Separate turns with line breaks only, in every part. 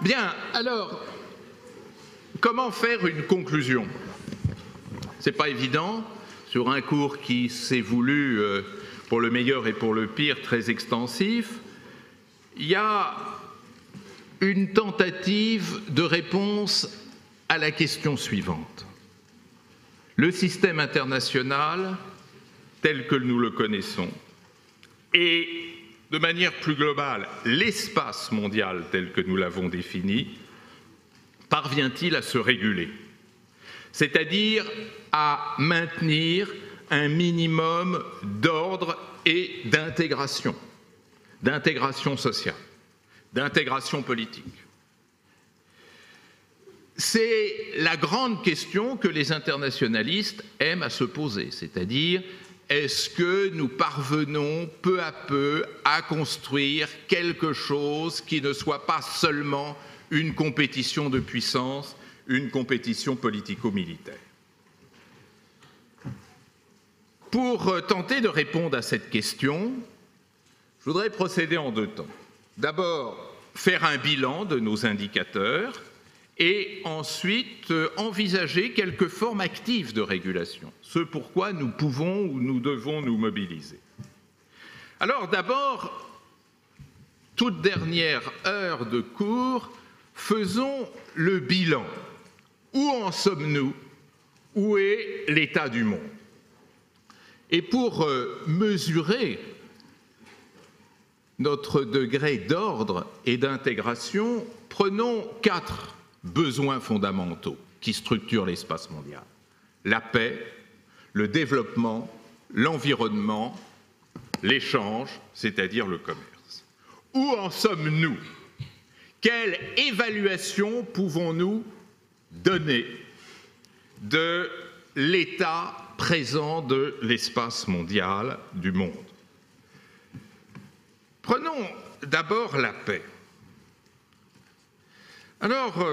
Bien, alors, comment faire une conclusion? C'est pas évident sur un cours qui s'est voulu, pour le meilleur et pour le pire, très extensif. Il y a une tentative de réponse à la question suivante. Le système international, tel que nous le connaissons, et de manière plus globale, l'espace mondial tel que nous l'avons défini, parvient-il à se réguler? C'est-à-dire à maintenir un minimum d'ordre et d'intégration sociale, d'intégration politique. C'est la grande question que les internationalistes aiment à se poser, c'est-à-dire est-ce que nous parvenons peu à peu à construire quelque chose qui ne soit pas seulement une compétition de puissance, une compétition politico-militaire? Pour tenter de répondre à cette question, je voudrais procéder en deux temps. D'abord, faire un bilan de nos indicateurs et ensuite envisager quelques formes actives de régulation, ce pourquoi nous pouvons ou nous devons nous mobiliser. Alors d'abord, toute dernière heure de cours, faisons le bilan. Où en sommes-nous? Où est l'état du monde? Et pour mesurer notre degré d'ordre et d'intégration, prenons 4 besoins fondamentaux qui structurent l'espace mondial. La paix, le développement, l'environnement, l'échange, c'est-à-dire le commerce. Où en sommes-nous? Quelle évaluation pouvons-nous donner de l'état présent de l'espace mondial, du monde? Prenons d'abord la paix. Alors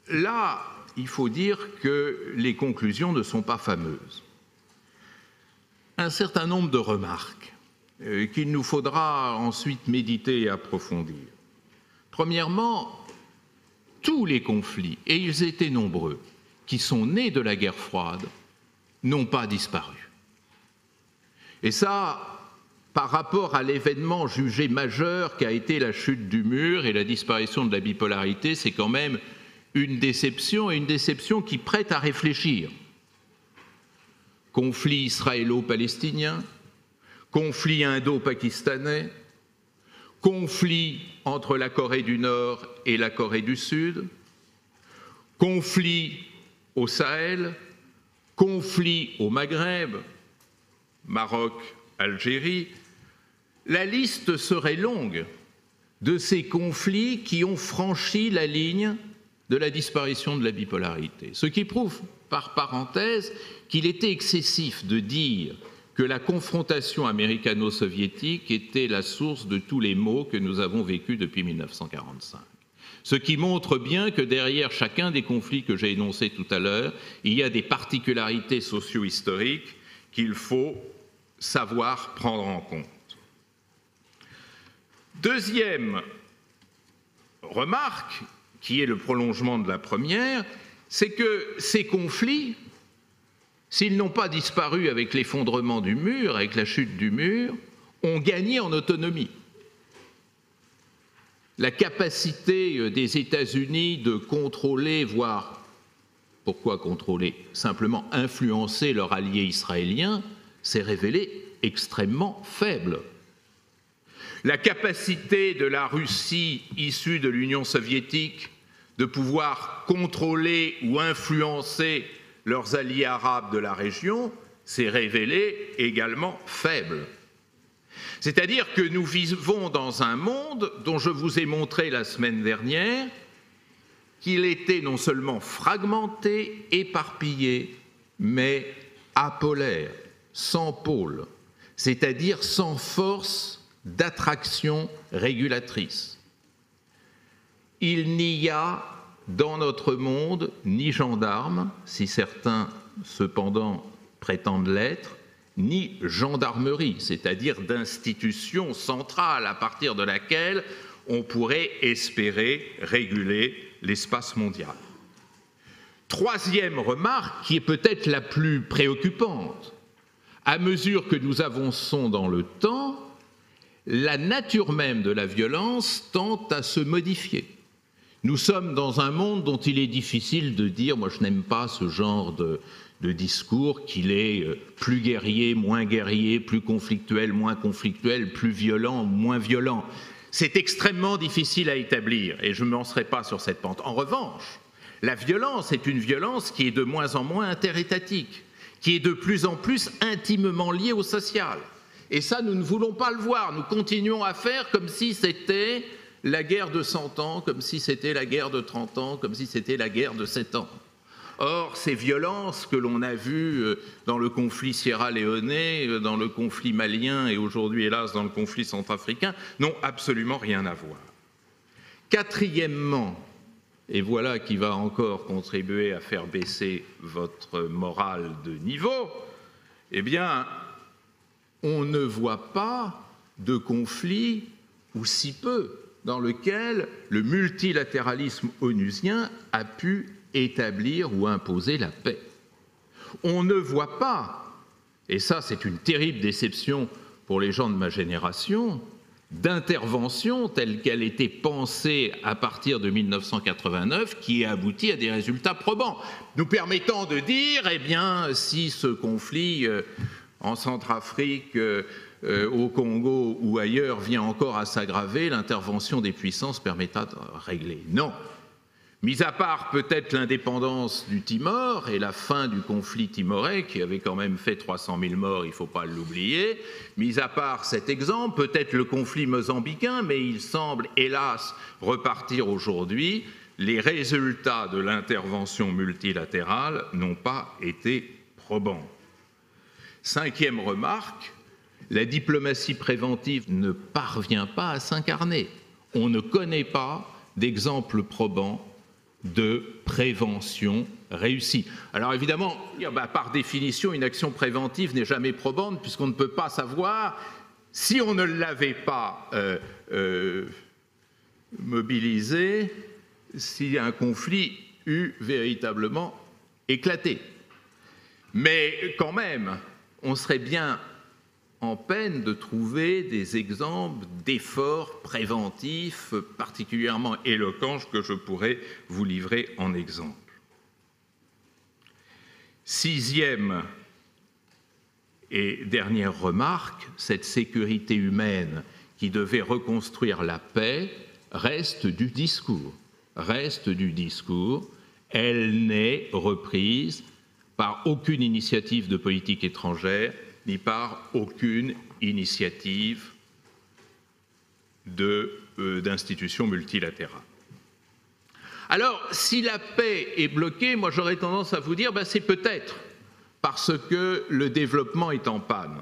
là, il faut dire que les conclusions ne sont pas fameuses. Un certain nombre de remarques qu'il nous faudra ensuite méditer et approfondir. Premièrement, tous les conflits, et ils étaient nombreux, qui sont nés de la guerre froide, n'ont pas disparu. Et ça, par rapport à l'événement jugé majeur qu'a été la chute du mur et la disparition de la bipolarité, c'est quand même une déception, et une déception qui prête à réfléchir. Conflit israélo-palestinien, conflit indo-pakistanais, conflit entre la Corée du Nord et la Corée du Sud, conflit au Sahel, conflit au Maghreb, Maroc, Algérie. La liste serait longue de ces conflits qui ont franchi la ligne de la disparition de la bipolarité. Ce qui prouve, par parenthèse, qu'il était excessif de dire que la confrontation américano-soviétique était la source de tous les maux que nous avons vécus depuis 1945. Ce qui montre bien que derrière chacun des conflits que j'ai énoncés tout à l'heure, il y a des particularités socio-historiques qu'il faut savoir prendre en compte. Deuxième remarque, qui est le prolongement de la première, c'est que ces conflits, s'ils n'ont pas disparu avec l'effondrement du mur, avec la chute du mur, ont gagné en autonomie. La capacité des États-Unis de contrôler, voire, pourquoi contrôler, simplement influencer leur allié israélien, s'est révélée extrêmement faible. La capacité de la Russie issue de l'Union soviétique de pouvoir contrôler ou influencer leurs alliés arabes de la région s'est révélée également faible. C'est-à-dire que nous vivons dans un monde dont je vous ai montré la semaine dernière qu'il était non seulement fragmenté, éparpillé, mais apolaire, sans pôle, c'est-à-dire sans force d'attraction régulatrice. Il n'y a dans notre monde ni gendarmes, si certains cependant, prétendent l'être, ni gendarmerie, c'est-à-dire d'institution centrale à partir de laquelle on pourrait espérer réguler l'espace mondial. Troisième remarque, qui est peut-être la plus préoccupante, à mesure que nous avançons dans le temps, la nature même de la violence tend à se modifier. Nous sommes dans un monde dont il est difficile de dire, moi je n'aime pas ce genre de discours, qu'il est plus guerrier, moins guerrier, plus conflictuel, moins conflictuel, plus violent, moins violent. C'est extrêmement difficile à établir et je ne me lancerai pas sur cette pente. En revanche, la violence est une violence qui est de moins en moins interétatique, qui est de plus en plus intimement liée au social. Et ça, nous ne voulons pas le voir. Nous continuons à faire comme si c'était la guerre de 100 ans, comme si c'était la guerre de 30 ans, comme si c'était la guerre de 7 ans. Or, ces violences que l'on a vues dans le conflit sierra-léonais, dans le conflit malien et aujourd'hui, hélas, dans le conflit centrafricain, n'ont absolument rien à voir. Quatrièmement, et voilà qui va encore contribuer à faire baisser votre morale de niveau, eh bien, on ne voit pas de conflit, ou si peu, dans lequel le multilatéralisme onusien a pu établir ou imposer la paix. On ne voit pas, et ça c'est une terrible déception pour les gens de ma génération, d'intervention telle qu'elle était pensée à partir de 1989 qui a abouti à des résultats probants, nous permettant de dire, eh bien, si ce conflit en Centrafrique, au Congo ou ailleurs vient encore à s'aggraver, l'intervention des puissances permettra de régler. Non. Mis à part peut-être l'indépendance du Timor et la fin du conflit timorais, qui avait quand même fait 300 000 morts, il ne faut pas l'oublier, mis à part cet exemple, peut-être le conflit mozambicain, mais il semble hélas repartir aujourd'hui, les résultats de l'intervention multilatérale n'ont pas été probants. Cinquième remarque, la diplomatie préventive ne parvient pas à s'incarner. On ne connaît pas d'exemple probant de prévention réussie. Alors évidemment, par définition, une action préventive n'est jamais probante puisqu'on ne peut pas savoir si on ne l'avait pas mobilisé, si un conflit eût véritablement éclaté. Mais quand même, on serait bien en peine de trouver des exemples d'efforts préventifs particulièrement éloquents que je pourrais vous livrer en exemple. Sixième et dernière remarque, cette sécurité humaine qui devait reconstruire la paix reste du discours. Elle n'est reprise par aucune initiative de politique étrangère ni par aucune initiative d'institutions multilatérales. Alors, si la paix est bloquée, moi j'aurais tendance à vous dire, c'est peut-être parce que le développement est en panne.